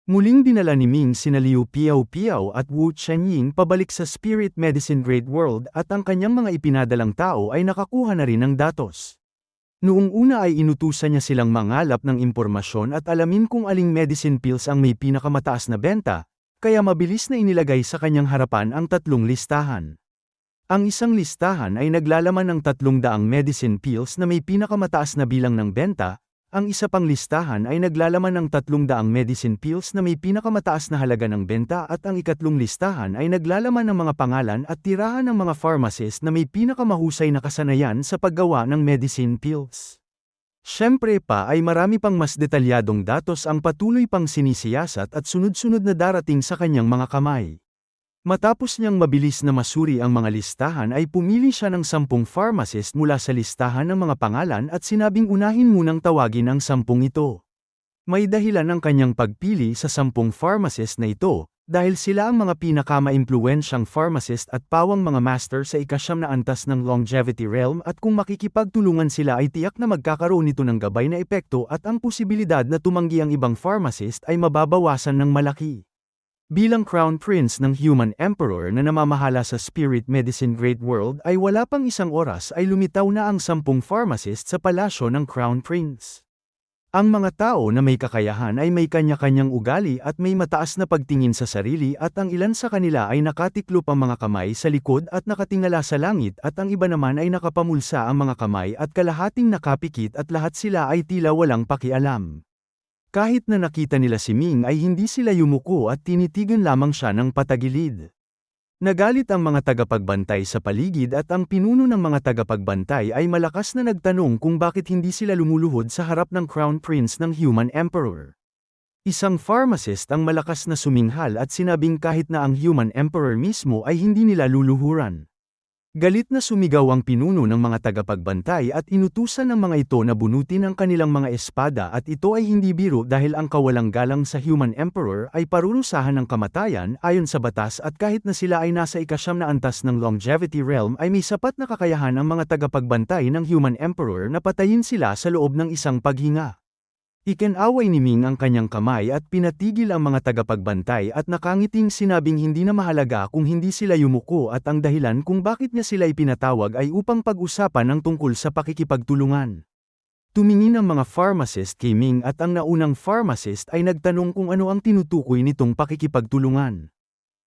Muling dinala ni Ming sina Liu Piao-Piao at Wu Chenying pabalik sa Spirit Medicine Great World at ang kanyang mga ipinadalang tao ay nakakuha na rin ng datos. Noong una ay inutusan niya silang mangalap ng impormasyon at alamin kung aling medicine pills ang may pinakamataas na benta, kaya mabilis na inilagay sa kanyang harapan ang tatlong listahan. Ang isang listahan ay naglalaman ng 300 medicine pills na may pinakamataas na bilang ng benta. Ang isa pang listahan ay naglalaman ng 300 medicine pills na may pinakamataas na halaga ng benta at ang ikatlong listahan ay naglalaman ng mga pangalan at tirahan ng mga pharmacist na may pinakamahusay na kasanayan sa paggawa ng medicine pills. Siyempre pa ay marami pang mas detalyadong datos ang patuloy pang sinisiyasat at sunod-sunod na darating sa kanyang mga kamay. Matapos niyang mabilis na masuri ang mga listahan ay pumili siya ng 10 pharmacist mula sa listahan ng mga pangalan at sinabing unahin munang tawagin ang 10 ito. May dahilan ang kanyang pagpili sa 10 pharmacist na ito, dahil sila ang mga pinakama-impluwensyang pharmacist at pawang mga master sa ika-9 na antas ng longevity realm at kung makikipagtulungan sila ay tiyak na magkakaroon nito ng gabay na epekto at ang posibilidad na tumanggi ang ibang pharmacist ay mababawasan ng malaki. Bilang Crown Prince ng Human Emperor na namamahala sa Spirit Medicine Great World ay wala pang isang oras ay lumitaw na ang 10 pharmacist sa palasyo ng Crown Prince. Ang mga tao na may kakayahan ay may kanya-kanyang ugali at may mataas na pagtingin sa sarili at ang ilan sa kanila ay nakatiklop ang mga kamay sa likod at nakatingala sa langit at ang iba naman ay nakapamulsa ang mga kamay at kalahating nakapikit at lahat sila ay tila walang pakialam. Kahit na nakita nila si Ming ay hindi sila yumuko at tinitigan lamang siya ng patagilid. Nagalit ang mga tagapagbantay sa paligid at ang pinuno ng mga tagapagbantay ay malakas na nagtanong kung bakit hindi sila lumuluhod sa harap ng Crown Prince ng Human Emperor. Isang pharmacist ang malakas na suminghal at sinabing kahit na ang Human Emperor mismo ay hindi nila luluhuran. Galit na sumigaw ang pinuno ng mga tagapagbantay at inutusan ng mga ito na bunutin ang kanilang mga espada at ito ay hindi biro dahil ang kawalang galang sa Human Emperor ay parurusahan ng kamatayan ayon sa batas at kahit na sila ay nasa ika-9 na antas ng longevity realm ay may sapat na kakayahan ang mga tagapagbantay ng Human Emperor na patayin sila sa loob ng isang paghinga. Ikinaway ni Ming ang kanyang kamay at pinatigil ang mga tagapagbantay at nakangiting sinabing hindi na mahalaga kung hindi sila yumuko at ang dahilan kung bakit niya sila ipinatawag ay upang pag-usapan ang tungkol sa pakikipagtulungan. Tumingin ang mga pharmacist kay Ming at ang naunang pharmacist ay nagtanong kung ano ang tinutukoy nitong pakikipagtulungan.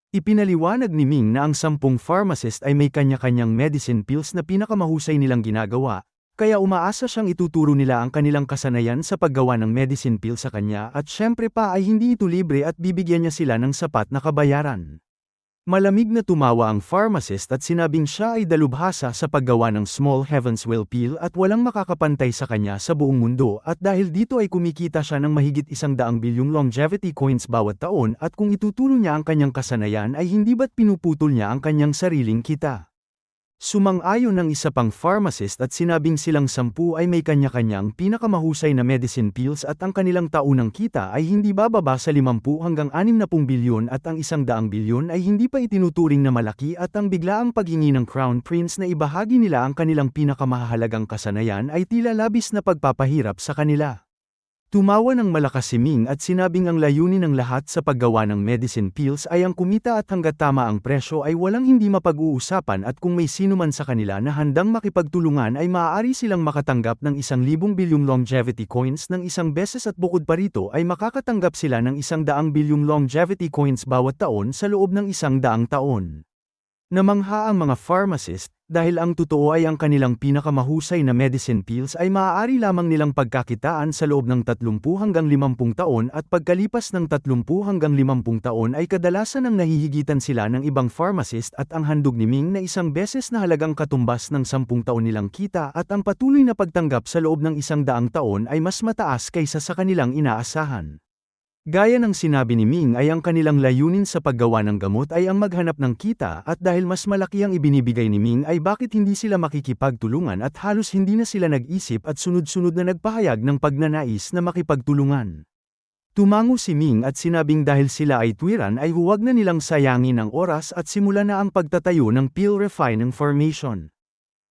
Ipinaliwanag ni Ming na ang 10 pharmacist ay may kanya-kanyang medicine pills na pinakamahusay nilang ginagawa, kaya umaasa siyang ituturo nila ang kanilang kasanayan sa paggawa ng medicine pill sa kanya at syempre pa ay hindi ito libre at bibigyan niya sila ng sapat na kabayaran. Malamig na tumawa ang pharmacist at sinabing siya ay dalubhasa sa paggawa ng Small Heavens Well pill at walang makakapantay sa kanya sa buong mundo at dahil dito ay kumikita siya ng mahigit 100 bilyong longevity coins bawat taon at kung ituturo niya ang kanyang kasanayan ay hindi ba't pinuputol niya ang kanyang sariling kita. Sumang-ayon ng isa pang pharmacist at sinabing silang 10 ay may kanya-kanyang pinakamahusay na medicine pills at ang kanilang taunang kita ay hindi bababa sa 50 hanggang 60 bilyon at ang 100 bilyon ay hindi pa itinuturing na malaki at ang biglaang paghingi ng Crown Prince na ibahagi nila ang kanilang pinakamahalagang kasanayan ay tila labis na pagpapahirap sa kanila. Tumawa ng malakas si Ming at sinabing ang layunin ng lahat sa paggawa ng medicine pills ay ang kumita at hanggat tama ang presyo ay walang hindi mapag-uusapan at kung may sino man sa kanila na handang makipagtulungan ay maaari silang makatanggap ng 1,000 bilyong longevity coins ng isang beses at bukod pa rito ay makakatanggap sila ng 100 bilyong longevity coins bawat taon sa loob ng 100 taon. Namangha ang mga pharmacist, dahil ang totoo ay ang kanilang pinakamahusay na medicine pills ay maaari lamang nilang pagkakitaan sa loob ng 30 hanggang 50 taon at pagkalipas ng 30 hanggang 50 taon ay kadalasan ang nahihigitan sila ng ibang pharmacist at ang handog ni Ming na isang beses na halagang katumbas ng 10 taon nilang kita at ang patuloy na pagtanggap sa loob ng 100 taon ay mas mataas kaysa sa kanilang inaasahan. Gaya ng sinabi ni Ming ay ang kanilang layunin sa paggawa ng gamot ay ang maghanap ng kita at dahil mas malaki ang ibinibigay ni Ming ay bakit hindi sila makikipagtulungan at halos hindi na sila nag-isip at sunod-sunod na nagpahayag ng pagnanais na makipagtulungan. Tumango si Ming at sinabing dahil sila ay tuwiran ay huwag na nilang sayangin ang oras at simula na ang pagtatayo ng pill refining formation.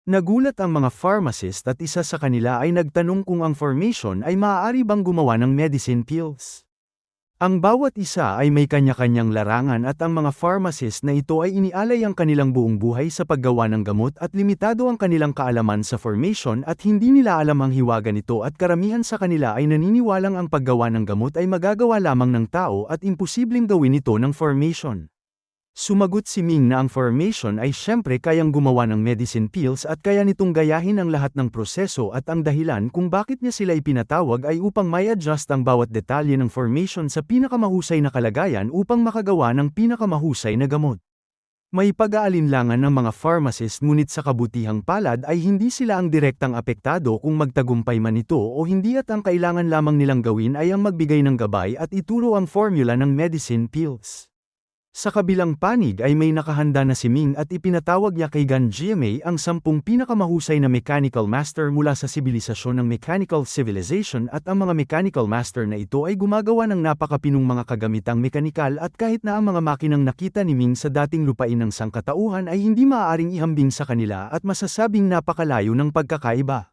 Nagulat ang mga pharmacist at isa sa kanila ay nagtanong kung ang formation ay maaari bang gumawa ng medicine pills. Ang bawat isa ay may kanya-kanyang larangan at ang mga pharmacist na ito ay inialay ang kanilang buong buhay sa paggawa ng gamot at limitado ang kanilang kaalaman sa formation at hindi nila alam ang hiwaga nito at karamihan sa kanila ay naniniwalang ang paggawa ng gamot ay magagawa lamang ng tao at imposibleng gawin ito ng formation. Sumagot si Ming na ang formation ay siyempre kayang gumawa ng medicine pills at kaya nitong gayahin ang lahat ng proseso at ang dahilan kung bakit niya sila ipinatawag ay upang may adjust ang bawat detalye ng formation sa pinakamahusay na kalagayan upang makagawa ng pinakamahusay na gamot. May pag-aalinlangan ng mga pharmacist ngunit sa kabutihang palad ay hindi sila ang direktang apektado kung magtagumpay man ito o hindi at ang kailangan lamang nilang gawin ay ang magbigay ng gabay at ituro ang formula ng medicine pills. Sa kabilang panig ay may nakahanda na si Ming at ipinatawag niya kay Gan Jiamei ang 10 pinakamahusay na mechanical master mula sa sibilisasyon ng mechanical civilization at ang mga mechanical master na ito ay gumagawa ng napakapinong mga kagamitang mekanikal at kahit na ang mga makinang nakita ni Ming sa dating lupain ng sangkatauhan ay hindi maaaring ihambing sa kanila at masasabing napakalayo ng pagkakaiba.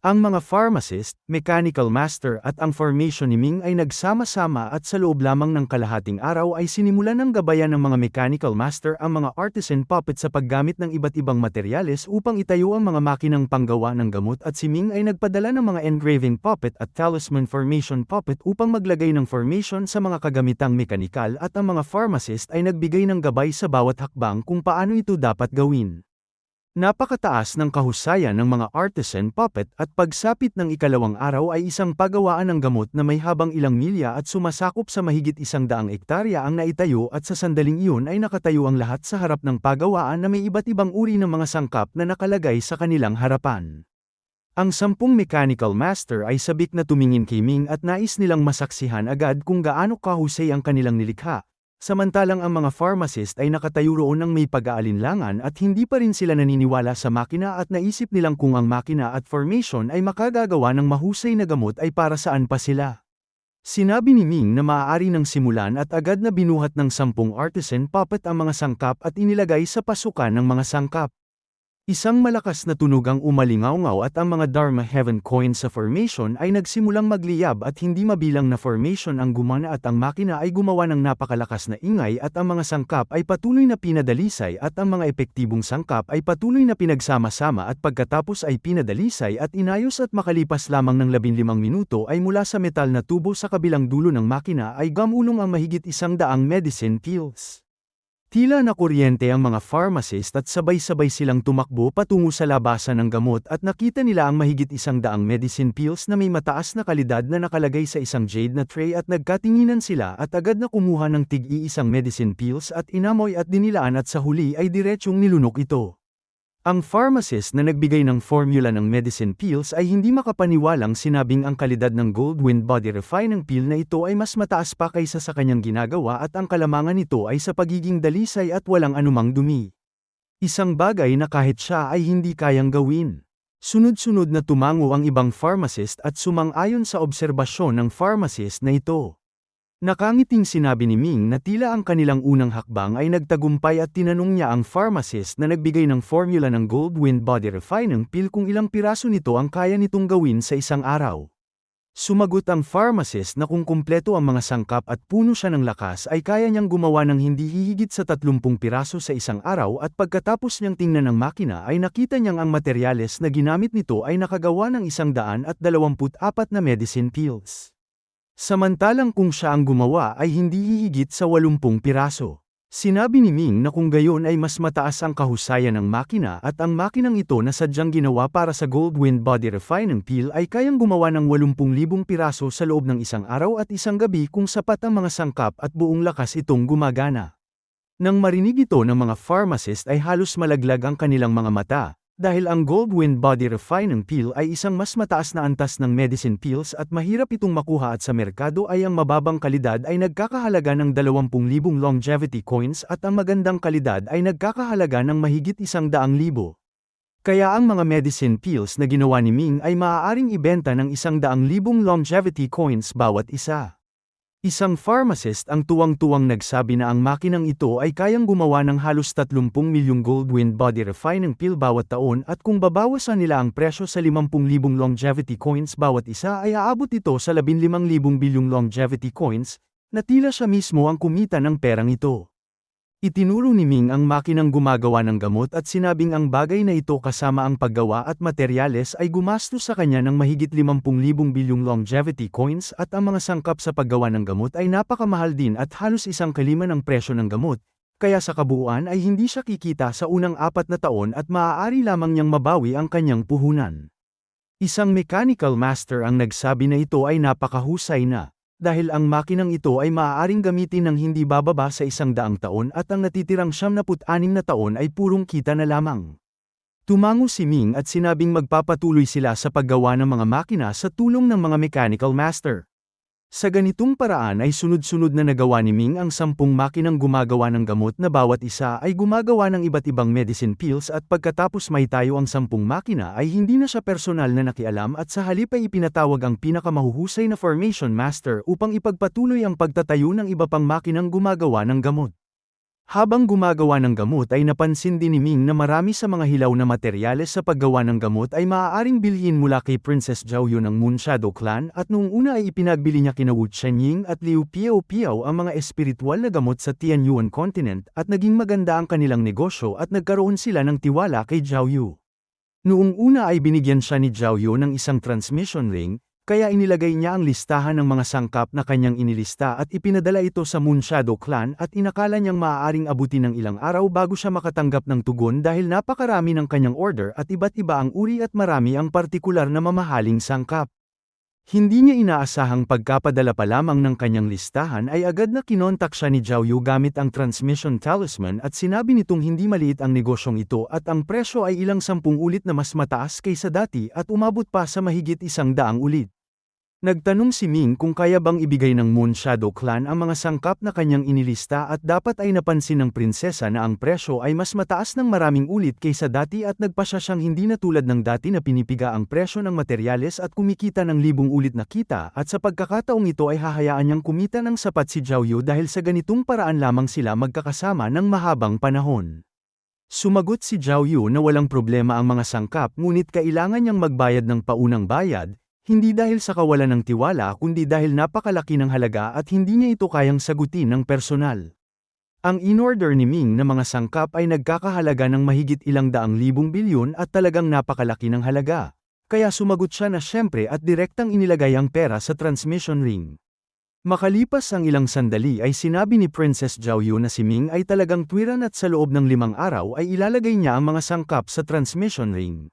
Ang mga pharmacist, mechanical master at ang formation ni Ming ay nagsama-sama at sa loob lamang ng kalahating araw ay sinimulan ng gabayan ng mga mechanical master ang mga artisan puppet sa paggamit ng iba't ibang materyales upang itayo ang mga makinang panggawa ng gamot at si Ming ay nagpadala ng mga engraving puppet at talisman formation puppet upang maglagay ng formation sa mga kagamitang mekanikal at ang mga pharmacist ay nagbigay ng gabay sa bawat hakbang kung paano ito dapat gawin. Napakataas ng kahusayan ng mga artisan puppet at pagsapit ng ikalawang araw ay isang paggawaan ng gamot na may habang ilang milya at sumasakop sa mahigit 100 ektarya ang naitayo at sa sandaling iyon ay nakatayo ang lahat sa harap ng paggawaan na may iba't ibang uri ng mga sangkap na nakalagay sa kanilang harapan. Ang 10 mechanical master ay sabik na tumingin kay Ming at nais nilang masaksihan agad kung gaano kahusay ang kanilang nilikha. Samantalang ang mga pharmacist ay nakatayo roon ng may pag-aalinlangan at hindi pa rin sila naniniwala sa makina at naisip nilang kung ang makina at formation ay makagagawa ng mahusay na gamot ay para saan pa sila. Sinabi ni Ming na maaari nang simulan at agad na binuhat ng 10 artisan puppet ang mga sangkap at inilagay sa pasukan ng mga sangkap. Isang malakas na tunog ang umalingaw-ngaw at ang mga Dharma Heaven coins sa formation ay nagsimulang magliyab at hindi mabilang na formation ang gumana at ang makina ay gumawa ng napakalakas na ingay at ang mga sangkap ay patuloy na pinadalisay at ang mga epektibong sangkap ay patuloy na pinagsama-sama at pagkatapos ay pinadalisay at inayos at makalipas lamang ng 15 minuto ay mula sa metal na tubo sa kabilang dulo ng makina ay gamulong ang mahigit 100 medicine pills. Tila na kuryente ang mga pharmacist at sabay-sabay silang tumakbo patungo sa labasan ng gamot at nakita nila ang mahigit 100 medicine pills na may mataas na kalidad na nakalagay sa isang jade na tray at nagkatinginan sila at agad na kumuha ng tig-iisang medicine pills at inamoy at dinilaan at sa huli ay diretsyong nilunok ito. Ang pharmacist na nagbigay ng formula ng medicine pills ay hindi makapaniwalang sinabing ang kalidad ng Goldwind Body Refining Pill na ito ay mas mataas pa kaysa sa kanyang ginagawa at ang kalamangan nito ay sa pagiging dalisay at walang anumang dumi. Isang bagay na kahit siya ay hindi kayang gawin. Sunod-sunod na tumango ang ibang pharmacist at sumang-ayon sa obserbasyon ng pharmacist na ito. Nakangiting sinabi ni Ming na tila ang kanilang unang hakbang ay nagtagumpay at tinanong niya ang pharmacist na nagbigay ng formula ng Goldwind Body Refining Pill kung ilang piraso nito ang kaya nitong gawin sa isang araw. Sumagot ang pharmacist na kung kumpleto ang mga sangkap at puno siya ng lakas ay kaya niyang gumawa ng hindi hihigit sa 30 piraso sa isang araw at pagkatapos niyang tingnan ng makina ay nakita niyang ang materyales na ginamit nito ay nakagawa ng 124 na medicine pills. Samantalang kung siya ang gumawa ay hindi hihigit sa 80 piraso. Sinabi ni Ming na kung gayon ay mas mataas ang kahusayan ng makina at ang makinang ito na sadyang ginawa para sa Goldwind Body Refining Pill ay kayang gumawa ng 80,000 piraso sa loob ng isang araw at isang gabi kung sapat ang mga sangkap at buong lakas itong gumagana. Nang marinig ito ng mga pharmacist ay halos malaglag ang kanilang mga mata. Dahil ang Goldwind Body Refining Pill ay isang mas mataas na antas ng medicine pills at mahirap itong makuha at sa merkado ay ang mababang kalidad ay nagkakahalaga ng 20,000 longevity coins at ang magandang kalidad ay nagkakahalaga ng mahigit 100,000. Kaya ang mga medicine pills na ginawa ni Ming ay maaaring ibenta ng 100,000 longevity coins bawat isa. Isang pharmacist ang tuwang-tuwang nagsabi na ang makinang ito ay kayang gumawa ng halos 30 milyong Goldwind Body Refining Pill bawat taon at kung babawasan nila ang presyo sa 50,000 longevity coins bawat isa ay aabot ito sa 15,000 bilyong longevity coins, na tila siya mismo ang kumita ng perang ito. Itinuro ni Ming ang makinang gumagawa ng gamot at sinabing ang bagay na ito kasama ang paggawa at materyales ay gumastos sa kanya ng mahigit 50,000 bilyong longevity coins at ang mga sangkap sa paggawa ng gamot ay napakamahal din at halos 1/5 ng presyo ng gamot, kaya sa kabuuan ay hindi siya kikita sa unang 4 na taon at maaari lamang niyang mabawi ang kanyang puhunan. Isang mechanical master ang nagsabi na ito ay napakahusay na, dahil ang makinang ito ay maaaring gamitin ng hindi bababa sa 100 taon at ang natitirang 76 na taon ay purong kita na lamang. Tumango si Ming at sinabing magpapatuloy sila sa paggawa ng mga makina sa tulong ng mga mechanical master. Sa ganitong paraan ay sunod-sunod na nagawa ni Ming ang 10 makinang gumagawa ng gamot na bawat isa ay gumagawa ng iba't ibang medicine pills at pagkatapos maitayo ang 10 makina ay hindi na siya personal na nakialam at sa halip ay ipinatawag ang pinakamahuhusay na formation master upang ipagpatuloy ang pagtatayo ng iba pang makinang gumagawa ng gamot. Habang gumagawa ng gamot ay napansin din ni Ming na marami sa mga hilaw na materyales sa paggawa ng gamot ay maaaring bilhin mula kay Princess Zhao Yu ng Moon Shadow Clan at noong una ay ipinagbili niya kina Wu Chenying at Liu Piao ang mga espiritual na gamot sa Tianyuan Continent at naging maganda ang kanilang negosyo at nagkaroon sila ng tiwala kay Zhao Yu. Noong una ay binigyan siya ni Zhao Yu ng isang transmission ring, kaya inilagay niya ang listahan ng mga sangkap na kanyang inilista at ipinadala ito sa Moon Shadow Clan at inakala niyang maaaring abutin ng ilang araw bago siya makatanggap ng tugon dahil napakarami ng kanyang order at iba't iba ang uri at marami ang partikular na mamahaling sangkap. Hindi niya inaasahang pagkapadala pa lamang ng kanyang listahan ay agad na kinontak siya ni Zhao Yu gamit ang transmission talisman at sinabi nitong hindi maliit ang negosyong ito at ang presyo ay ilang 10 ulit na mas mataas kaysa dati at umabot pa sa mahigit 100 ulit. Nagtanong si Ming kung kaya bang ibigay ng Moon Shadow Clan ang mga sangkap na kanyang inilista at dapat ay napansin ng prinsesa na ang presyo ay mas mataas ng maraming ulit kaysa dati at nagpasya siyang hindi na tulad ng dati na pinipiga ang presyo ng materyales at kumikita ng 1,000 ulit na kita at sa pagkakataong ito ay hahayaan niyang kumita ng sapat si Zhao Yu dahil sa ganitong paraan lamang sila magkakasama ng mahabang panahon. Sumagot si Zhao Yu na walang problema ang mga sangkap ngunit kailangan niyang magbayad ng paunang bayad, hindi dahil sa kawalan ng tiwala kundi dahil napakalaki ng halaga at hindi niya ito kayang sagutin ng personal. Ang in-order ni Ming na mga sangkap ay nagkakahalaga ng mahigit 100,000 bilyon at talagang napakalaki ng halaga. Kaya sumagot siya na syempre at direktang inilagay ang pera sa transmission ring. Makalipas ang ilang sandali ay sinabi ni Princess Zhao Yu na si Ming ay talagang tuwiran at sa loob ng 5 araw ay ilalagay niya ang mga sangkap sa transmission ring.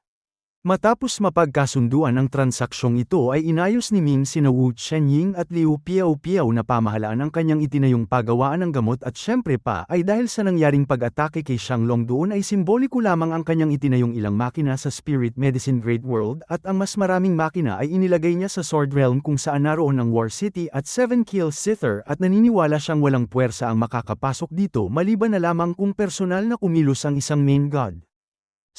Matapos mapagkasunduan ang transaksyong ito ay inayos ni Ming sina Wu Chenying at Liu Piao na pamahalaan ang kanyang itinayong paggawaan ng gamot at syempre pa ay dahil sa nangyaring pag-atake kay Shanglong doon ay simboliko lamang ang kanyang itinayong ilang makina sa Spirit Medicine Great World at ang mas maraming makina ay inilagay niya sa Sword Realm kung saan naroon ang War City at 7 Kills Sither at naniniwala siyang walang puwersa ang makakapasok dito maliban na lamang kung personal na kumilos ang isang main god.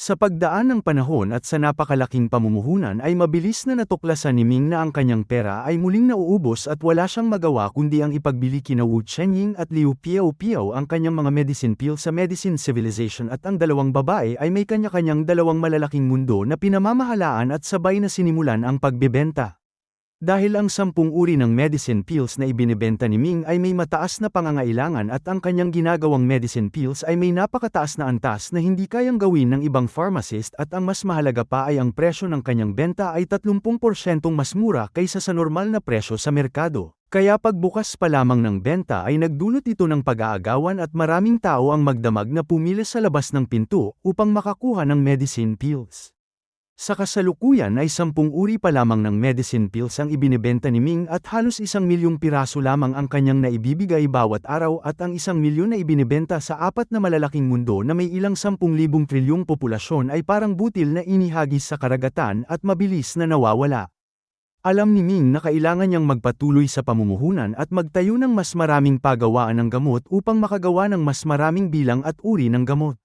Sa pagdaan ng panahon at sa napakalaking pamumuhunan ay mabilis na natuklasan ni Ming na ang kanyang pera ay muling nauubos at wala siyang magawa kundi ang ipagbili kina Wu Chenying at Liu Piao ang kanyang mga medicine pill sa Medicine Civilization at ang dalawang babae ay may kanya-kanyang dalawang malalaking mundo na pinamamahalaan at sabay na sinimulan ang pagbebenta. Dahil ang 10 uri ng medicine pills na ibinebenta ni Ming ay may mataas na pangangailangan at ang kanyang ginagawang medicine pills ay may napakataas na antas na hindi kayang gawin ng ibang pharmacist at ang mas mahalaga pa ay ang presyo ng kanyang benta ay 30% mas mura kaysa sa normal na presyo sa merkado. Kaya pagbukas pa lamang ng benta ay nagdulot ito ng pag-aagawan at maraming tao ang magdamag na pumili sa labas ng pinto upang makakuha ng medicine pills. Sa kasalukuyan ay 10 uri pa lamang ng medicine pills ang ibinebenta ni Ming at halos 1,000,000 piraso lamang ang kanyang naibibigay bawat araw at ang 1,000,000 na ibinebenta sa 4 na malalaking mundo na may ilang 10,000 trilyong populasyon ay parang butil na inihagis sa karagatan at mabilis na nawawala. Alam ni Ming na kailangan niyang magpatuloy sa pamumuhunan at magtayo ng mas maraming pagawaan ng gamot upang makagawa ng mas maraming bilang at uri ng gamot.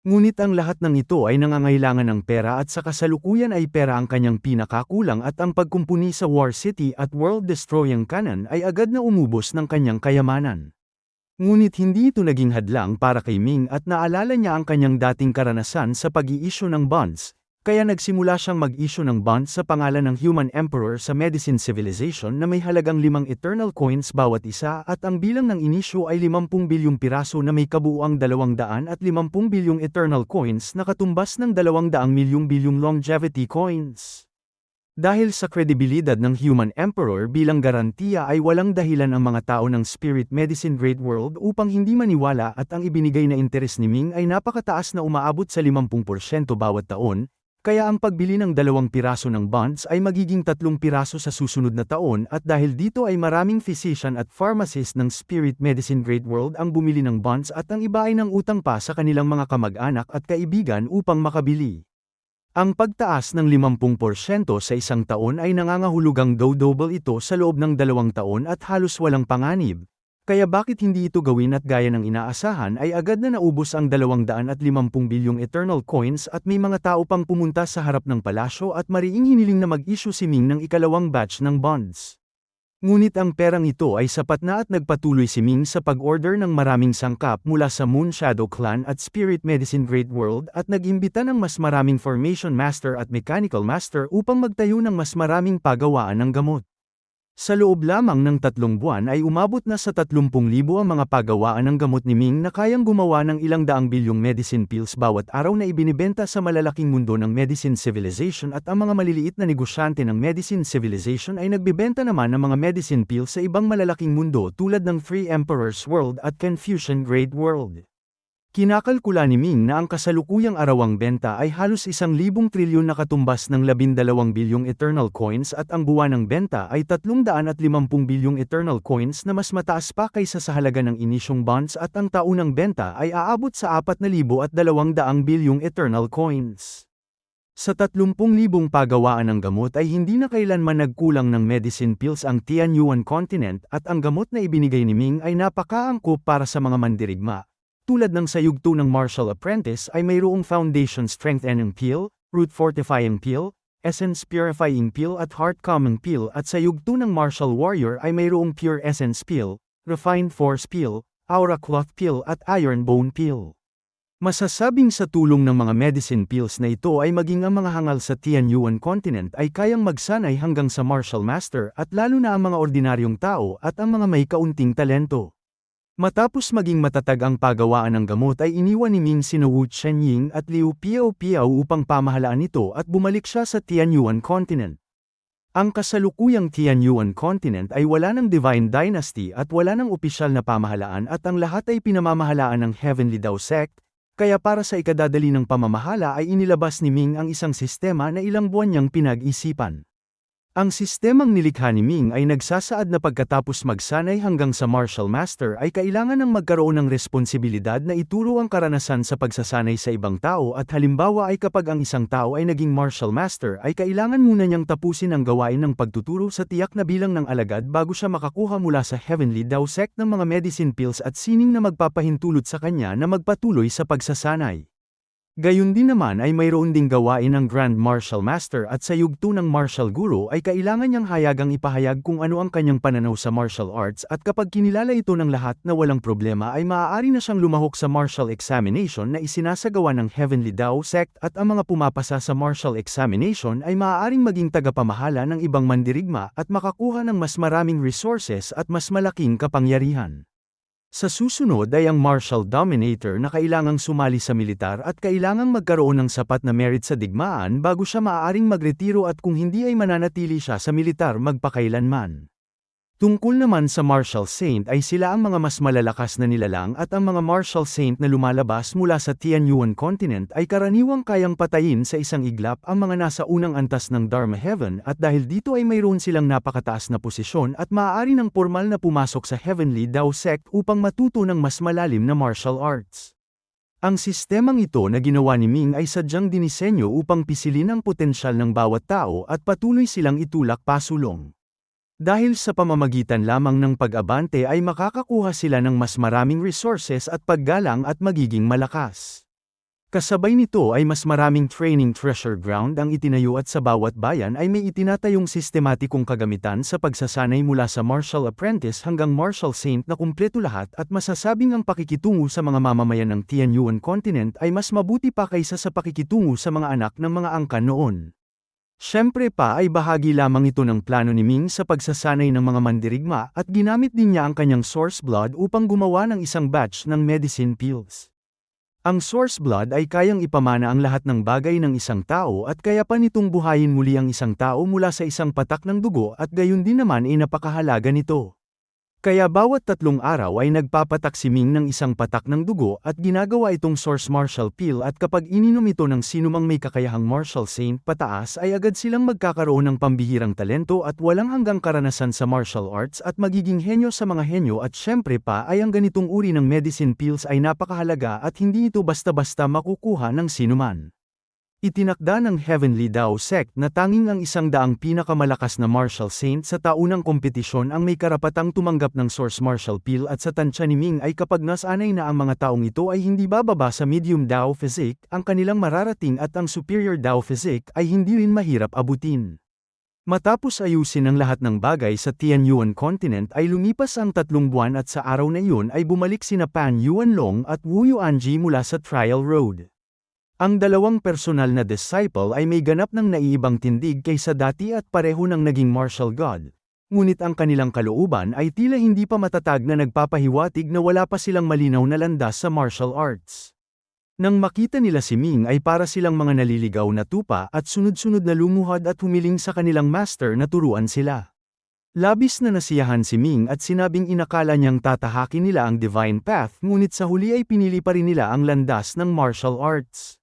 Ngunit ang lahat ng ito ay nangangailangan ng pera at sa kasalukuyan ay pera ang kanyang pinakakulang at ang pagkumpuni sa War City at world-destroying cannon ay agad na umubos ng kanyang kayamanan. Ngunit hindi ito naging hadlang para kay Ming at naalala niya ang kanyang dating karanasan sa pag-i-issue ng bonds, Kaya nagsimula siyang mag-issue ng bonds sa pangalan ng Human Emperor sa Medicine Civilization na may halagang 5 eternal coins bawat isa at ang bilang ng inisyu ay 50 bilyong piraso na may kabuuang 250 bilyong eternal coins na katumbas ng 200 bilyong longevity coins. Dahil sa kredibilidad ng Human Emperor bilang garantiya ay walang dahilan ang mga tao ng Spirit Medicine Great World upang hindi maniwala at ang ibinigay na interes ni Ming ay napakataas na umaabot sa 50% bawat taon. Kaya ang pagbili ng 2 piraso ng bonds ay magiging 3 piraso sa susunod na taon at dahil dito ay maraming physician at pharmacist ng Spirit Medicine Great World ang bumili ng bonds at ang iba ay nang utang pa sa kanilang mga kamag-anak at kaibigan upang makabili. Ang pagtaas ng 50% sa isang taon ay nangangahulugang double ito sa loob ng 2 taon at halos walang panganib. Kaya bakit hindi ito gawin at gaya ng inaasahan ay agad na naubos ang 250 bilyong eternal coins at may mga tao pang pumunta sa harap ng palasyo at mariing hiniling na mag-issue si Ming ng ikalawang batch ng bonds. Ngunit ang perang ito ay sapat na at nagpatuloy si Ming sa pag-order ng maraming sangkap mula sa Moon Shadow Clan at Spirit Medicine Great World at nag-imbita ng mas maraming Formation Master at Mechanical Master upang magtayo ng mas maraming pagawaan ng gamot. Sa loob lamang ng 3 buwan ay umabot na sa 30,000 ang mga pagawaan ng gamot ni Ming na kayang gumawa ng 200 bilyong medicine pills bawat araw na ibinibenta sa malalaking mundo ng medicine civilization at ang mga maliliit na negosyante ng medicine civilization ay nagbebenta naman ng mga medicine pills sa ibang malalaking mundo tulad ng Free Emperor's World at Confucian Great World. Kinakalkula ni Ming na ang kasalukuyang arawang benta ay halos 1,000 trilyon na katumbas ng 12 bilyong eternal coins at ang buwanang benta ay 350 bilyong eternal coins na mas mataas pa kaysa sa halaga ng inisyong bonds at ang taunang benta ay aabot sa 4,200 bilyong eternal coins. Sa 30,000 pagawaan ng gamot ay hindi na kailanman nagkulang ng medicine pills ang Tianyuan Continent at ang gamot na ibinigay ni Ming ay napakaangkop para sa mga mandirigma. Tulad ng sa yugto ng Martial Apprentice ay mayroong Foundation Strengthening Pill, Root Fortifying Pill, Essence Purifying Pill at Heart Calming Pill at sa yugto ng Martial Warrior ay mayroong Pure Essence Pill, Refined Force Pill, Aura Cloth Pill at Iron Bone Pill. Masasabing sa tulong ng mga medicine pills na ito ay maging ang mga hangal sa Tianyuan Continent ay kayang magsanay hanggang sa Martial Master at lalo na ang mga ordinaryong tao at ang mga may kaunting talento. Matapos maging matatag ang pagawaan ng gamot ay iniwan ni Ming sina Wu Chenying at Liu Piao upang pamahalaan ito at bumalik siya sa Tianyuan Continent. Ang kasalukuyang Tianyuan Continent ay wala ng Divine Dynasty at wala ng opisyal na pamahalaan at ang lahat ay pinamamahalaan ng Heavenly Dao Sect, kaya para sa ikadadali ng pamamahala ay inilabas ni Ming ang isang sistema na ilang buwan niyang pinag-isipan. Ang sistemang nilikha ni Ming ay nagsasaad na pagkatapos magsanay hanggang sa Martial Master ay kailangan ng magkaroon ng responsibilidad na ituro ang karanasan sa pagsasanay sa ibang tao at halimbawa ay kapag ang isang tao ay naging Martial Master ay kailangan muna niyang tapusin ang gawain ng pagtuturo sa tiyak na bilang ng alagad bago siya makakuha mula sa Heavenly Dao Sect ng mga medicine pills at sining na magpapahintulot sa kanya na magpatuloy sa pagsasanay. Gayun din naman ay mayroon ding gawain ng Grand Martial Master at sa yugto ng Martial Guru ay kailangan niyang hayagang ipahayag kung ano ang kanyang pananaw sa martial arts at kapag kinilala ito ng lahat na walang problema ay maaari na siyang lumahok sa martial examination na isinasagawa ng Heavenly Dao Sect at ang mga pumapasa sa martial examination ay maaaring maging tagapamahala ng ibang mandirigma at makakuha ng mas maraming resources at mas malaking kapangyarihan. Sa susunod ay ang Martial Dominator na kailangang sumali sa militar at kailangang magkaroon ng sapat na merit sa digmaan bago siya maaaring magretiro at kung hindi ay mananatili siya sa militar magpakailanman. Tungkol naman sa Martial Saint ay sila ang mga mas malalakas na nilalang at ang mga Martial Saint na lumalabas mula sa Tianyuan Continent ay karaniwang kayang patayin sa isang iglap ang mga nasa unang antas ng Dharma Heaven at dahil dito ay mayroon silang napakataas na posisyon at maaari ng pormal na pumasok sa Heavenly Dao Sect upang matuto ng mas malalim na martial arts. Ang sistemang ito na ginawa ni Ming ay sadyang dinisenyo upang pisilin ang potensyal ng bawat tao at patuloy silang itulak pasulong. Dahil sa pamamagitan lamang ng pag-abante ay makakakuha sila ng mas maraming resources at paggalang at magiging malakas. Kasabay nito ay mas maraming training treasure ground ang itinayo at sa bawat bayan ay may itinatayong sistematikong kagamitan sa pagsasanay mula sa martial apprentice hanggang martial saint na kumpleto lahat at masasabing ang pakikitungo sa mga mamamayan ng Tianyuan continent ay mas mabuti pa kaysa sa pakikitungo sa mga anak ng mga angkan noon. Siyempre pa ay bahagi lamang ito ng plano ni Ming sa pagsasanay ng mga mandirigma at ginamit din niya ang kanyang source blood upang gumawa ng isang batch ng medicine pills. Ang source blood ay kayang ipamana ang lahat ng bagay ng isang tao at kaya pa nitong buhayin muli ang isang tao mula sa isang patak ng dugo at gayon din naman ay napakahalaga nito. Kaya bawat 3 araw ay nagpapatak si Ming ng isang patak ng dugo at ginagawa itong source martial pill at kapag ininom ito ng sinumang may kakayahang martial saint pataas ay agad silang magkakaroon ng pambihirang talento at walang hanggang karanasan sa martial arts at magiging henyo sa mga henyo at syempre pa ay ang ganitong uri ng medicine pills ay napakahalaga at hindi ito basta-basta makukuha ng sinuman. Itinakda ng Heavenly Dao Sect na tanging ang 100 pinakamalakas na martial saint sa taunang kompetisyon ang may karapatang tumanggap ng source martial pill at sa tansya ni Ming ay kapag nasanay na ang mga taong ito ay hindi bababa sa medium Dao physique, ang kanilang mararating at ang superior Dao physique ay hindi rin mahirap abutin. Matapos ayusin ang lahat ng bagay sa Tianyuan continent ay lumipas ang 3 buwan at sa araw na iyon ay bumalik sina Pan Yuanlong at Wu Yuanji mula sa trial road. Ang dalawang personal na disciple ay may ganap ng naiibang tindig kaysa dati at pareho ng naging martial god. Ngunit ang kanilang kalooban ay tila hindi pa matatag na nagpapahiwatig na wala pa silang malinaw na landas sa martial arts. Nang makita nila si Ming ay para silang mga naliligaw na tupa at sunod-sunod na lumuhad at humiling sa kanilang master na turuan sila. Labis na nasiyahan si Ming at sinabing inakala niyang tatahakin nila ang divine path ngunit sa huli ay pinili pa rin nila ang landas ng martial arts.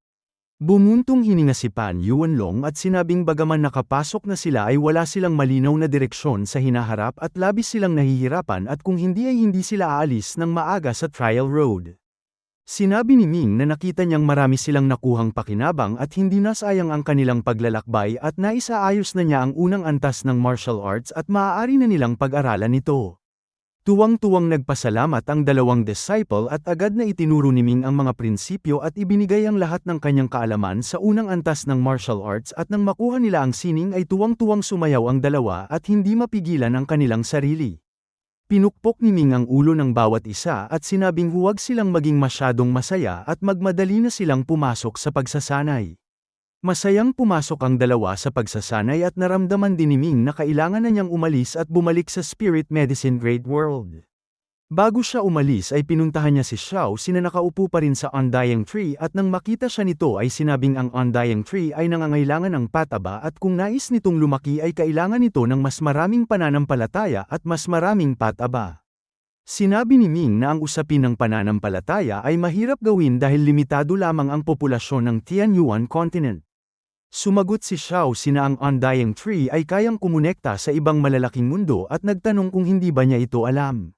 Bumuntong hininga si Pan Yuanlong at sinabing bagaman nakapasok na sila ay wala silang malinaw na direksyon sa hinaharap at labis silang nahihirapan at kung hindi ay hindi sila aalis ng maaga sa trial road. Sinabi ni Ming na nakita niyang marami silang nakuhang pakinabang at hindi nasayang ang kanilang paglalakbay at naisaayos na niya ang unang antas ng martial arts at maaari na nilang pag-aralan ito. Tuwang-tuwang nagpasalamat ang dalawang disciple at agad na itinuro ni Ming ang mga prinsipyo at ibinigay ang lahat ng kanyang kaalaman sa unang antas ng martial arts at nang makuha nila ang sining ay tuwang-tuwang sumayaw ang dalawa at hindi mapigilan ang kanilang sarili. Pinukpok ni Ming ang ulo ng bawat isa at sinabing huwag silang maging masyadong masaya at magmadali na silang pumasok sa pagsasanay. Masayang pumasok ang dalawa sa pagsasanay at naramdaman din ni Ming na kailangan na niyang umalis at bumalik sa Spirit Medicine Great World. Bago siya umalis ay pinuntahan niya si Xiao sina nakaupo pa rin sa Undying Tree at nang makita siya nito ay sinabing ang Undying Tree ay nangangailangan ng pataba at kung nais nitong lumaki ay kailangan nito ng mas maraming pananampalataya at mas maraming pataba. Sinabi ni Ming na ang usapin ng pananampalataya ay mahirap gawin dahil limitado lamang ang populasyon ng Tianyuan continent. Sumagot si Xiao sina ang Undying Tree ay kayang kumonekta sa ibang malalaking mundo at nagtanong kung hindi ba niya ito alam.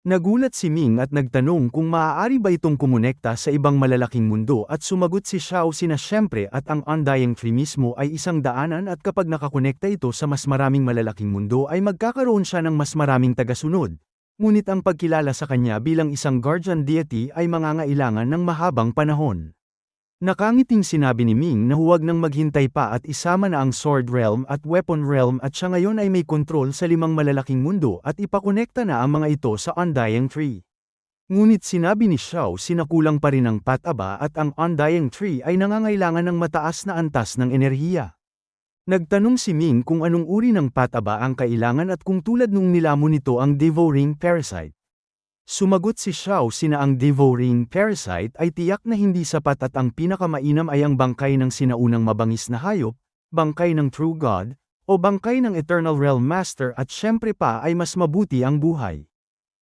Nagulat si Ming at nagtanong kung maaari ba itong kumonekta sa ibang malalaking mundo at sumagot si Xiao sina siyempre at ang Undying Tree mismo ay isang daanan at kapag nakakonekta ito sa mas maraming malalaking mundo ay magkakaroon siya ng mas maraming tagasunod. Ngunit ang pagkilala sa kanya bilang isang guardian deity ay mangangailangan ng mahabang panahon. Nakangiting sinabi ni Ming na huwag nang maghintay pa at isama na ang Sword Realm at Weapon Realm at siya ngayon ay may kontrol sa 5 malalaking mundo at ipakonekta na ang mga ito sa Undying Tree. Ngunit sinabi ni Xiao sinakulang pa rin ang pataba at ang Undying Tree ay nangangailangan ng mataas na antas ng enerhiya. Nagtanong si Ming kung anong uri ng pataba ang kailangan at kung tulad nung nilamon nito ang devouring parasite. Sumagot si Xiao sina ang devouring parasite ay tiyak na hindi sapat at ang pinakamainam ay ang bangkay ng sinaunang mabangis na hayop, bangkay ng True God, o bangkay ng Eternal Realm Master at syempre pa ay mas mabuti ang buhay.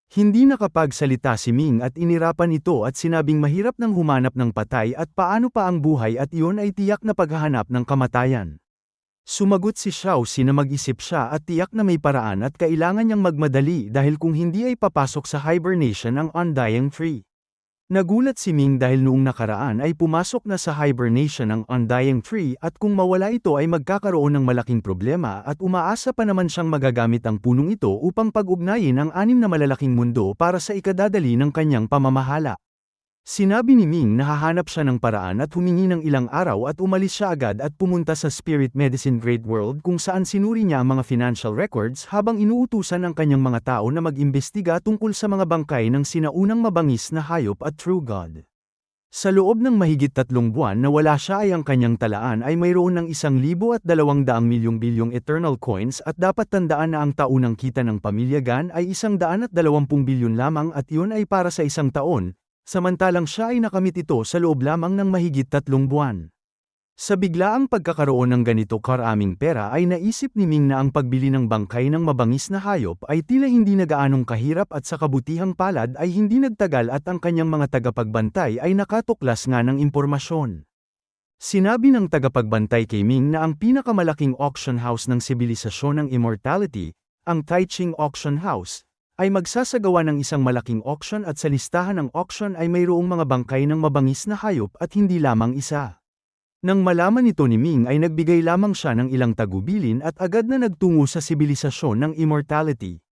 Hindi nakapagsalita si Ming at inirapan ito at sinabing mahirap nang humanap ng patay at paano pa ang buhay at iyon ay tiyak na paghahanap ng kamatayan. Sumagot si Xiao na mag-isip siya at tiyak na may paraan at kailangan niyang magmadali dahil kung hindi ay papasok sa hibernation ang Undying Tree. Nagulat si Ming dahil noong nakaraan ay pumasok na sa hibernation ang Undying Tree at kung mawala ito ay magkakaroon ng malaking problema at umaasa pa naman siyang magagamit ang punong ito upang pag-ugnayin ang 6 na malalaking mundo para sa ikadadali ng kanyang pamamahala. Sinabi ni Ming na hahanap siya ng paraan at humingi ng ilang araw at umalis siya agad at pumunta sa Spirit Medicine Great World kung saan sinuri niya ang mga financial records habang inuutusan ang kanyang mga tao na mag-imbestiga tungkol sa mga bangkay ng sinaunang mabangis na hayop at True God. Sa loob ng mahigit 3 buwan na wala siya ay ang kanyang talaan ay mayroon ng 1,200 milyong eternal coins at dapat tandaan na ang taunang kita ng pamilya Gan ay 120 bilyon lamang at iyon ay para sa isang taon. Samantalang siya ay nakamit ito sa loob lamang ng mahigit 3 buwan. Sa biglaang pagkakaroon ng ganito karaming pera ay naisip ni Ming na ang pagbili ng bangkay ng mabangis na hayop ay tila hindi na gaanong kahirap at sa kabutihang palad ay hindi nagtagal at ang kanyang mga tagapagbantay ay nakatuklas nga ng impormasyon. Sinabi ng tagapagbantay kay Ming na ang pinakamalaking auction house ng sibilisasyon ng immortality, ang Taiching Auction House, ay magsasagawa ng isang malaking auction at sa listahan ng auction ay mayroong mga bangkay ng mabangis na hayop at hindi lamang isa. Nang malaman ito ni Ming ay nagbigay lamang siya ng ilang tagubilin at agad na nagtungo sa sibilisasyon ng immortality.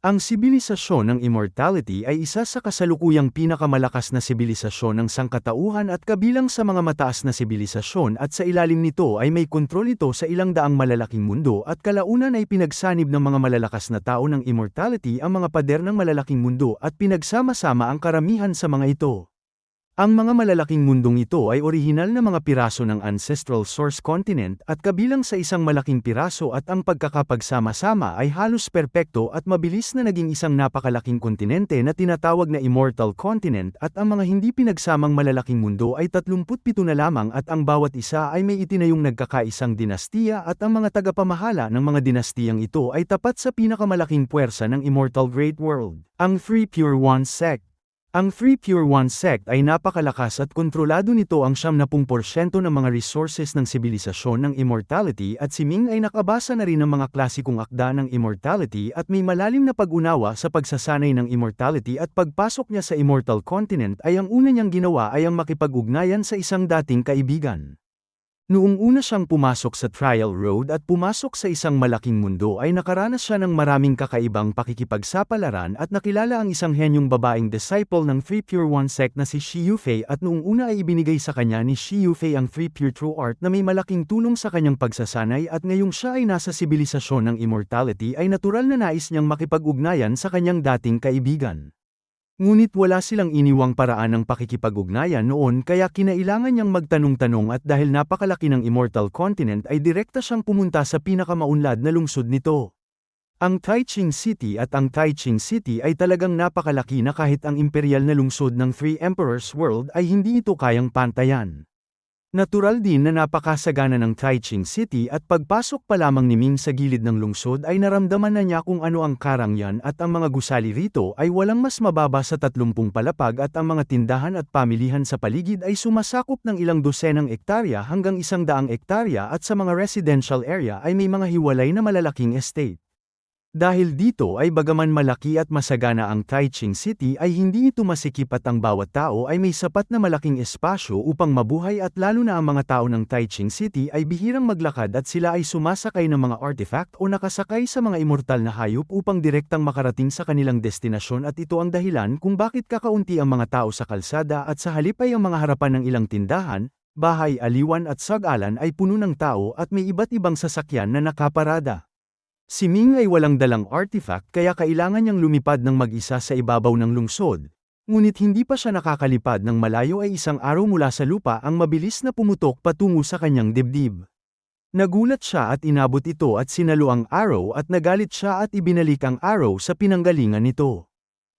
Ang sibilisasyon ng immortality ay isa sa kasalukuyang pinakamalakas na sibilisasyon ng sangkatauhan at kabilang sa mga mataas na sibilisasyon at sa ilalim nito ay may kontrol ito sa ilang daang malalaking mundo at kalaunan ay pinagsanib ng mga malalakas na tao ng immortality ang mga pader ng malalaking mundo at pinagsama-sama ang karamihan sa mga ito. Ang mga malalaking mundong ito ay orihinal na mga piraso ng ancestral source continent at kabilang sa isang malaking piraso at ang pagkakapagsama-sama ay halos perpekto at mabilis na naging isang napakalaking kontinente na tinatawag na immortal continent at ang mga hindi pinagsamang malalaking mundo ay 37 na lamang at ang bawat isa ay may itinayong nagkakaisang dinastiya at ang mga tagapamahala ng mga dinastiyang ito ay tapat sa pinakamalaking puwersa ng Immortal Great World, ang Three Pure Ones Sect. Ang Three Pure Ones Sect ay napakalakas at kontrolado nito ang 70% ng mga resources ng sibilisasyon ng immortality at si Ming ay nakabasa na rin ng mga klasikong akda ng immortality at may malalim na pag-unawa sa pagsasanay ng immortality at pagpasok niya sa immortal continent ay ang una niyang ginawa ay ang makipag-ugnayan sa isang dating kaibigan. Noong una siyang pumasok sa Trial Road at pumasok sa isang malaking mundo ay nakaranas siya ng maraming kakaibang pakikipagsapalaran at nakilala ang isang henyong babaeng disciple ng Three Pure One Sect na si Shi Yufei at noong una ay ibinigay sa kanya ni Shi Yufei ang Three Pure True Art na may malaking tulong sa kanyang pagsasanay at ngayong siya ay nasa sibilisasyon ng immortality ay natural na nais niyang makipag-ugnayan sa kanyang dating kaibigan. Ngunit wala silang iniwang paraan ng pakikipag-ugnayan noon kaya kinailangan niyang magtanong-tanong at dahil napakalaki ng Immortal Continent ay direkta siyang pumunta sa pinakamaunlad na lungsod nito. Ang Taiching City at ang Taiching City ay talagang napakalaki na kahit ang imperial na lungsod ng Three Emperors World ay hindi ito kayang pantayan. Natural din na napakasagana ng Taiching City at pagpasok pa lamang ni Ming sa gilid ng lungsod ay naramdaman na niya kung ano ang karangyan at ang mga gusali rito ay walang mas mababa sa 30 palapag at ang mga tindahan at pamilihan sa paligid ay sumasakop ng ilang dosenang ektarya hanggang 100 ektarya at sa mga residential area ay may mga hiwalay na malalaking estate. Dahil dito ay bagaman malaki at masagana ang Taiching City ay hindi ito masikip at ang bawat tao ay may sapat na malaking espasyo upang mabuhay at lalo na ang mga tao ng Taiching City ay bihirang maglakad at sila ay sumasakay ng mga artifact o nakasakay sa mga immortal na hayop upang direktang makarating sa kanilang destinasyon at ito ang dahilan kung bakit kakaunti ang mga tao sa kalsada at sa halip ay ang mga harapan ng ilang tindahan, bahay, aliwan at sag-alan ay puno ng tao at may iba't ibang sasakyan na nakaparada. Si Ming ay walang dalang artifact kaya kailangan niyang lumipad ng mag-isa sa ibabaw ng lungsod. Ngunit hindi pa siya nakakalipad ng malayo ay isang araw mula sa lupa ang mabilis na pumutok patungo sa kanyang dibdib. Nagulat siya at inabot ito at sinalo ang araw at nagalit siya at ibinalik ang araw sa pinanggalingan nito.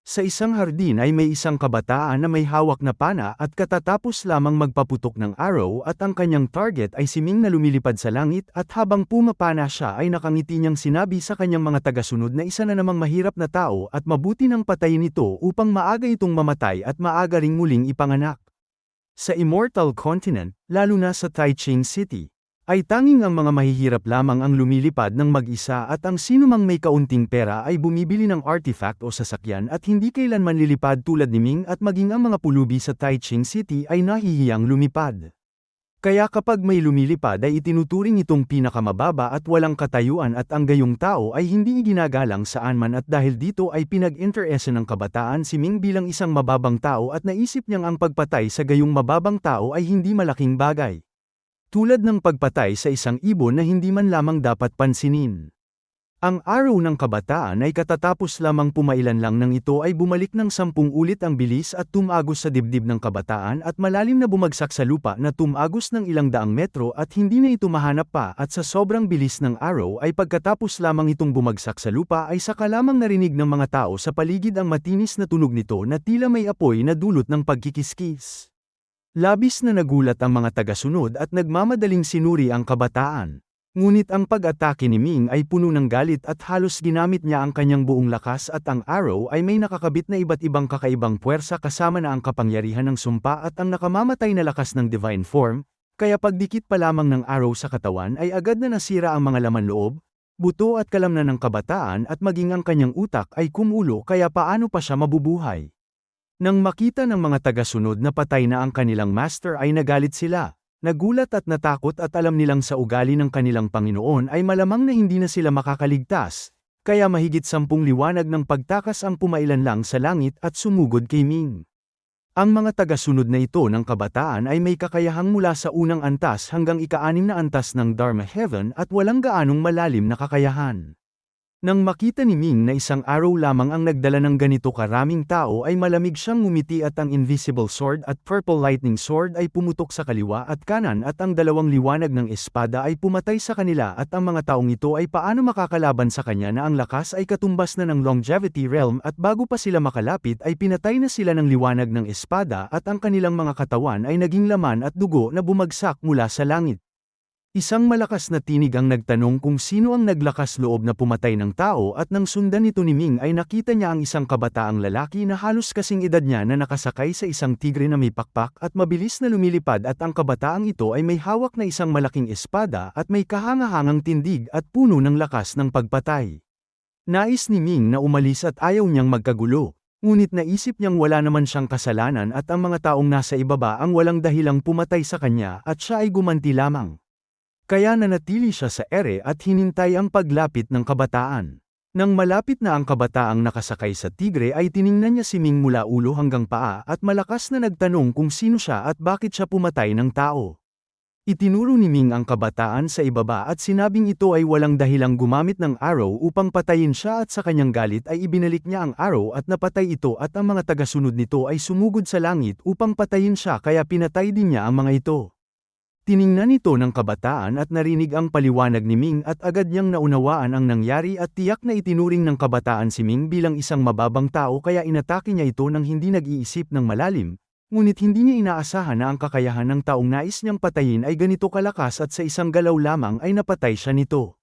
Sa isang hardin ay may isang kabataan na may hawak na pana at katatapos lamang magpaputok ng araw at ang kanyang target ay si Ming na lumilipad sa langit at habang pumapana siya ay nakangiti niyang sinabi sa kanyang mga tagasunod na isa na namang mahirap na tao at mabuti nang patayin ito upang maaga itong mamatay at maaga ring muling ipanganak. Sa Immortal Continent, lalo na sa Taiching City, ay tanging ang mga mahihirap lamang ang lumilipad ng mag-isa at ang sinumang may kaunting pera ay bumibili ng artifact o sasakyan at hindi kailanman lilipad tulad ni Ming at maging ang mga pulubi sa Taiching City ay nahihiyang lumipad. Kaya kapag may lumilipad ay itinuturing itong pinakamababa at walang katayuan at ang gayong tao ay hindi iginagalang saan man at dahil dito ay pinag-interesa ng kabataan si Ming bilang isang mababang tao at naisip niyang ang pagpatay sa gayong mababang tao ay hindi malaking bagay. Tulad ng pagpatay sa isang ibon na hindi man lamang dapat pansinin. Ang araw ng kabataan ay katatapos lamang pumailan lang nang ito ay bumalik ng 10 ulit ang bilis at tumagos sa dibdib ng kabataan at malalim na bumagsak sa lupa na tumagos ng ilang daang metro at hindi na ito mahanap pa at sa sobrang bilis ng araw ay pagkatapos lamang itong bumagsak sa lupa ay saka lamang narinig ng mga tao sa paligid ang matinis na tunog nito na tila may apoy na dulot ng pagkikiskis. Labis na nagulat ang mga tagasunod at nagmamadaling sinuri ang kabataan. Ngunit ang pag-atake ni Ming ay puno ng galit at halos ginamit niya ang kanyang buong lakas at ang arrow ay may nakakabit na iba't ibang kakaibang puwersa kasama na ang kapangyarihan ng sumpa at ang nakamamatay na lakas ng divine form, kaya pagdikit pa lamang ng arrow sa katawan ay agad na nasira ang mga laman loob, buto at kalamnan ng kabataan at maging ang kanyang utak ay kumulo kaya paano pa siya mabubuhay. Nang makita ng mga tagasunod na patay na ang kanilang master ay nagalit sila. Nagulat at natakot at alam nilang sa ugali ng kanilang Panginoon ay malamang na hindi na sila makakaligtas, kaya mahigit 10 liwanag ng pagtakas ang pumailan lang sa langit at sumugod kay Ming. Ang mga tagasunod na ito ng kabataan ay may kakayahang mula sa unang antas hanggang ika-6 na antas ng Dharma Heaven at walang gaanong malalim na kakayahan. Nang makita ni Ming na isang araw lamang ang nagdala ng ganito karaming tao ay malamig siyang ngumiti at ang Invisible Sword at Purple Lightning Sword ay pumutok sa kaliwa at kanan at ang dalawang liwanag ng espada ay pumatay sa kanila at ang mga taong ito ay paano makakalaban sa kanya na ang lakas ay katumbas na ng Longevity Realm at bago pa sila makalapit ay pinatay na sila ng liwanag ng espada at ang kanilang mga katawan ay naging laman at dugo na bumagsak mula sa langit. Isang malakas na tinig ang nagtanong kung sino ang naglakas loob na pumatay ng tao at nang sundan nito ni Ming ay nakita niya ang isang kabataang lalaki na halos kasing edad niya na nakasakay sa isang tigre na may pakpak at mabilis na lumilipad at ang kabataang ito ay may hawak na isang malaking espada at may kahangahangang tindig at puno ng lakas ng pagpatay. Nais ni Ming na umalis at ayaw niyang magkagulo. Ngunit naisip niyang wala naman siyang kasalanan at ang mga taong nasa ibaba ang walang dahilang pumatay sa kanya at siya ay gumanti lamang. Kaya nanatili siya sa ere at hinintay ang paglapit ng kabataan. Nang malapit na ang kabataang nakasakay sa tigre ay tiningnan niya si Ming mula ulo hanggang paa at malakas na nagtanong kung sino siya at bakit siya pumatay ng tao. Itinuro ni Ming ang kabataan sa ibaba at sinabing ito ay walang dahilang gumamit ng arrow upang patayin siya at sa kanyang galit ay ibinalik niya ang arrow at napatay ito at ang mga tagasunod nito ay sumugod sa langit upang patayin siya kaya pinatay din niya ang mga ito. Tiningnan ito ng kabataan at narinig ang paliwanag ni Ming at agad niyang naunawaan ang nangyari at tiyak na itinuring ng kabataan si Ming bilang isang mababang tao kaya inatake niya ito nang hindi nag-iisip ng malalim, ngunit hindi niya inaasahan na ang kakayahan ng taong nais niyang patayin ay ganito kalakas at sa isang galaw lamang ay napatay siya nito.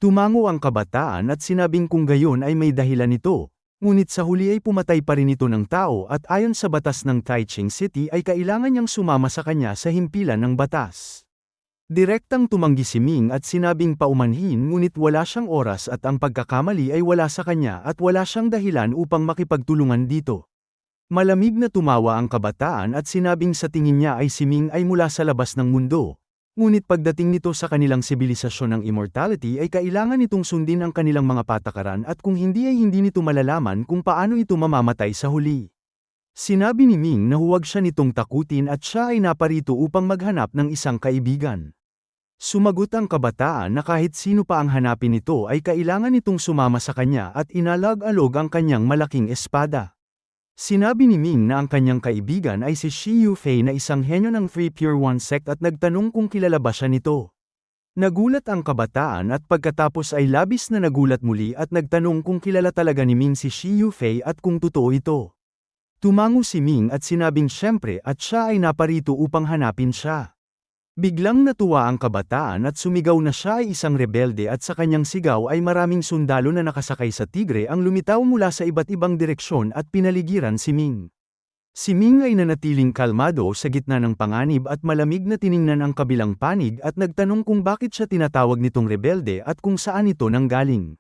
Tumango ang kabataan at sinabing kung gayon ay may dahilan nito. Ngunit sa huli ay pumatay pa rin ito ng tao at ayon sa batas ng Taichung City ay kailangan niyang sumama sa kanya sa himpilan ng batas. Direktang tumanggi si Ming at sinabing paumanhin ngunit wala siyang oras at ang pagkakamali ay wala sa kanya at wala siyang dahilan upang makipagtulungan dito. Malamig na tumawa ang kabataan at sinabing sa tingin niya ay si Ming ay mula sa labas ng mundo. Ngunit pagdating nito sa kanilang sibilisasyon ng immortality ay kailangan nitong sundin ang kanilang mga patakaran at kung hindi ay hindi nito malalaman kung paano ito mamamatay sa huli. Sinabi ni Ming na huwag siya nitong takutin at siya ay naparito upang maghanap ng isang kaibigan. Sumagot ang kabataan na kahit sino pa ang hanapin nito ay kailangan nitong sumama sa kanya at inalag-alog ang kanyang malaking espada. Sinabi ni Ming na ang kanyang kaibigan ay si Shi Yufei na isang henyo ng Three Pure One sect at nagtanong kung kilala ba siya nito. Nagulat ang kabataan at pagkatapos ay labis na nagulat muli at nagtanong kung kilala talaga ni Ming si Shi Yufei at kung totoo ito. Tumango si Ming at sinabing siyempre at siya ay naparito upang hanapin siya. Biglang natuwa ang kabataan at sumigaw na siya ay isang rebelde at sa kanyang sigaw ay maraming sundalo na nakasakay sa tigre ang lumitaw mula sa iba't ibang direksyon at pinaligiran si Ming. Si Ming ay nanatiling kalmado sa gitna ng panganib at malamig na tiningnan ang kabilang panig at nagtanong kung bakit siya tinatawag nitong rebelde at kung saan ito nanggaling.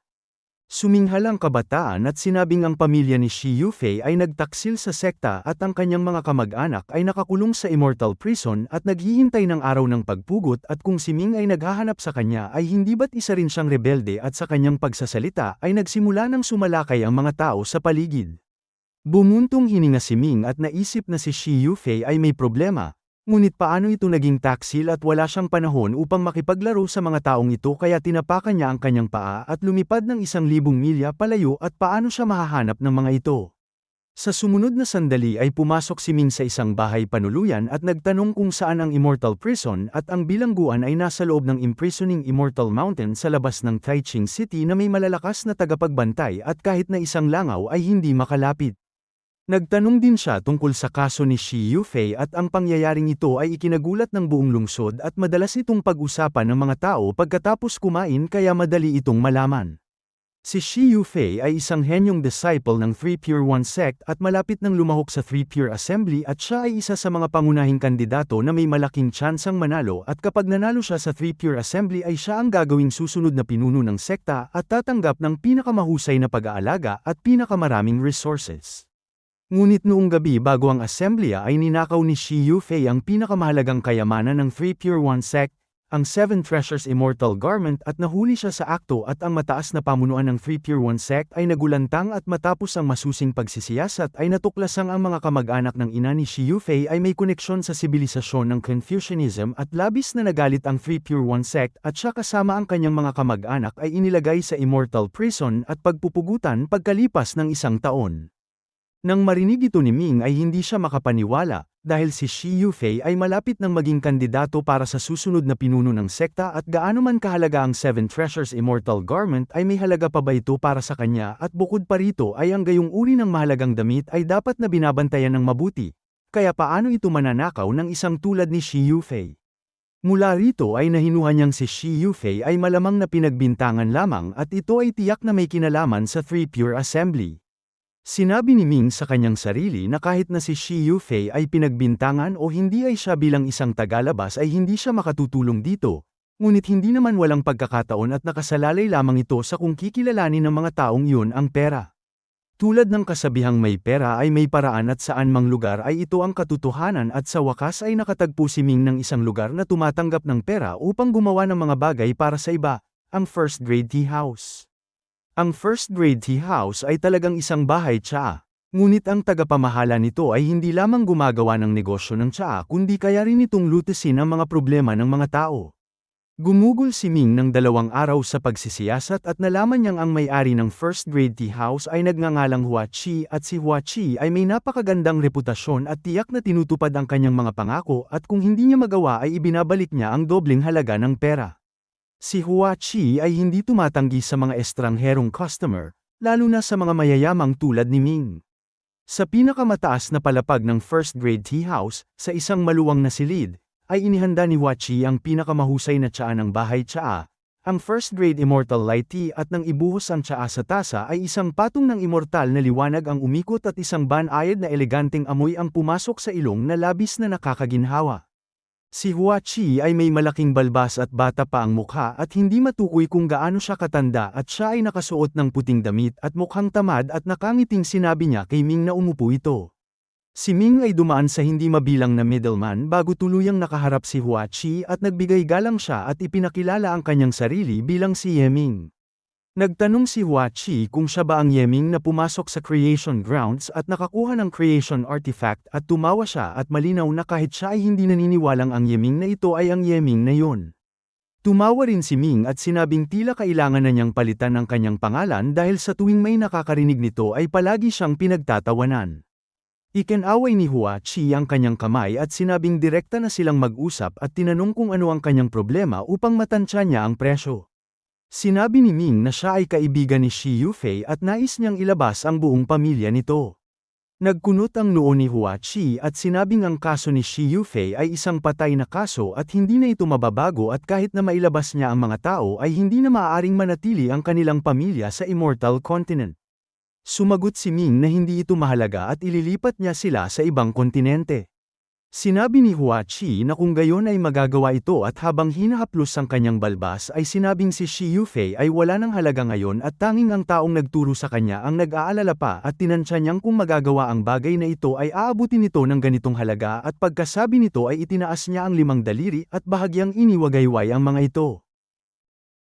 Suminghal ang kabataan at sinabing ang pamilya ni Shi Yufei ay nagtaksil sa sekta at ang kanyang mga kamag-anak ay nakakulong sa immortal prison at naghihintay ng araw ng pagpugot at kung si Ming ay naghahanap sa kanya ay hindi ba't isa rin siyang rebelde at sa kanyang pagsasalita ay nagsimula ng sumalakay ang mga tao sa paligid. Bumuntong hininga si Ming at naisip na si Shi Yufei ay may problema. Ngunit paano ito naging taksil at wala siyang panahon upang makipaglaro sa mga taong ito kaya tinapakan niya ang kanyang paa at lumipad ng 1,000 milya palayo at paano siya mahahanap ng mga ito. Sa sumunod na sandali ay pumasok si Ming sa isang bahay panuluyan at nagtanong kung saan ang Immortal Prison at ang bilangguan ay nasa loob ng imprisoning Immortal Mountain sa labas ng Taiching City na may malalakas na tagapagbantay at kahit na isang langaw ay hindi makalapit. Nagtanong din siya tungkol sa kaso ni Shi Yufei at ang pangyayaring ito ay ikinagulat ng buong lungsod at madalas itong pag-usapan ng mga tao pagkatapos kumain kaya madali itong malaman. Si Shi Yufei ay isang henyong disciple ng Three Pure One sect at malapit nang lumahok sa Three Pure Assembly at siya ay isa sa mga pangunahing kandidato na may malaking tsansang manalo at kapag nanalo siya sa Three Pure Assembly ay siya ang gagawing susunod na pinuno ng sekta at tatanggap ng pinakamahusay na pag-aalaga at pinakamaraming resources. Ngunit noong gabi bago ang assembleya ay ninakaw ni Shi Yufei ang pinakamahalagang kayamanan ng Three Pure One sect, ang Seven Treasures Immortal Garment at nahuli siya sa akto at ang mataas na pamunuan ng Three Pure One sect ay nagulantang at matapos ang masusing pagsisiyasat ay natuklasang ang mga kamag-anak ng ina ni Shi Yufei ay may koneksyon sa sibilisasyon ng Confucianism at labis na nagalit ang Three Pure One sect at siya kasama ang kanyang mga kamag-anak ay inilagay sa Immortal Prison at pagpupugutan pagkalipas ng 1 taon. Nang marinig ito ni Ming ay hindi siya makapaniwala, dahil si Shi Yufei ay malapit ng maging kandidato para sa susunod na pinuno ng sekta at gaano man kahalaga ang Seven Treasures Immortal Garment ay may halaga pa ba ito para sa kanya at bukod pa rito ay ang gayong uri ng mahalagang damit ay dapat na binabantayan ng mabuti. Kaya paano ito mananakaw ng isang tulad ni Shi Yufei? Mula rito ay nahinuha niyang si Shi Yufei ay malamang na pinagbintangan lamang at ito ay tiyak na may kinalaman sa Three Pure Assembly. Sinabi ni Ming sa kanyang sarili na kahit na si Shi Yufei ay pinagbintangan o hindi ay siya bilang isang tagalabas ay hindi siya makatutulong dito, ngunit hindi naman walang pagkakataon at nakasalalay lamang ito sa kung kikilalanin ng mga taong iyon ang pera. Tulad ng kasabihang may pera ay may paraan at saan mang lugar ay ito ang katotohanan at sa wakas ay nakatagpo si Ming ng isang lugar na tumatanggap ng pera upang gumawa ng mga bagay para sa iba, ang First Grade Tea House. Ang First Grade Tea House ay talagang isang bahay tsaa. Ngunit ang tagapamahala nito ay hindi lamang gumagawa ng negosyo ng tsaa kundi kaya rin itong lutasin ang mga problema ng mga tao. Gumugol si Ming ng 2 araw sa pagsisiyasat at nalaman niyang ang may-ari ng First Grade Tea House ay nagngangalang Hua Chi at si Hua Chi ay may napakagandang reputasyon at tiyak na tinutupad ang kanyang mga pangako at kung hindi niya magawa ay ibinabalik niya ang dobleng halaga ng pera. Si Hua Chi ay hindi tumatanggi sa mga estrangherong customer, lalo na sa mga mayayamang tulad ni Ming. Sa pinakamataas na palapag ng First Grade Tea House, sa isang maluwang na silid, ay inihanda ni Hua Chi ang pinakamahusay na tsaa ng bahay tsaa, ang First Grade Immortal Light Tea at nang ibuhos ang tsaa sa tasa ay isang patong ng immortal na liwanag ang umikot at isang banayad na eleganteng amoy ang pumasok sa ilong na labis na nakakaginhawa. Si Hua Chi ay may malaking balbas at bata pa ang mukha at hindi matukoy kung gaano siya katanda at siya ay nakasuot ng puting damit at mukhang tamad at nakangiting sinabi niya kay Ming na umupo ito. Si Ming ay dumaan sa hindi mabilang na middleman bago tuluyang nakaharap si Hua Chi at nagbigay galang siya at ipinakilala ang kanyang sarili bilang si Yeming. Nagtanong si Hua Chi kung siya ba ang Yeming na pumasok sa Creation Grounds at nakakuha ng Creation Artifact at tumawa siya at malinaw na kahit siya ay hindi naniniwalang ang Yeming na ito ay ang Yeming na yon. Tumawa rin si Ming at sinabing tila kailangan na niyang palitan ang kanyang pangalan dahil sa tuwing may nakakarinig nito ay palagi siyang pinagtatawanan. Ikinaway ni Hua Chi ang kanyang kamay at sinabing direkta na silang mag-usap at tinanong kung ano ang kanyang problema upang matansya niya ang presyo. Sinabi ni Ming na siya ay kaibigan ni Shi Yufei at nais niyang ilabas ang buong pamilya nito. Nagkunot ang noo ni Hua Chi at sinabing ang kaso ni Shi Yufei ay isang patay na kaso at hindi na ito mababago at kahit na mailabas niya ang mga tao ay hindi na maaaring manatili ang kanilang pamilya sa Immortal Continent. Sumagot si Ming na hindi ito mahalaga at ililipat niya sila sa ibang kontinente. Sinabi ni Hua Qi na kung gayon ay magagawa ito at habang hinahaplos ang kanyang balbas ay sinabing si Shi Yufei ay wala ng halaga ngayon at tanging ang taong nagturo sa kanya ang nag-aalala pa at tinansya niyang kung magagawa ang bagay na ito ay aabutin nito ng ganitong halaga at pagkasabi nito ay itinaas niya ang 5 daliri at bahagyang iniwagayway ang mga ito.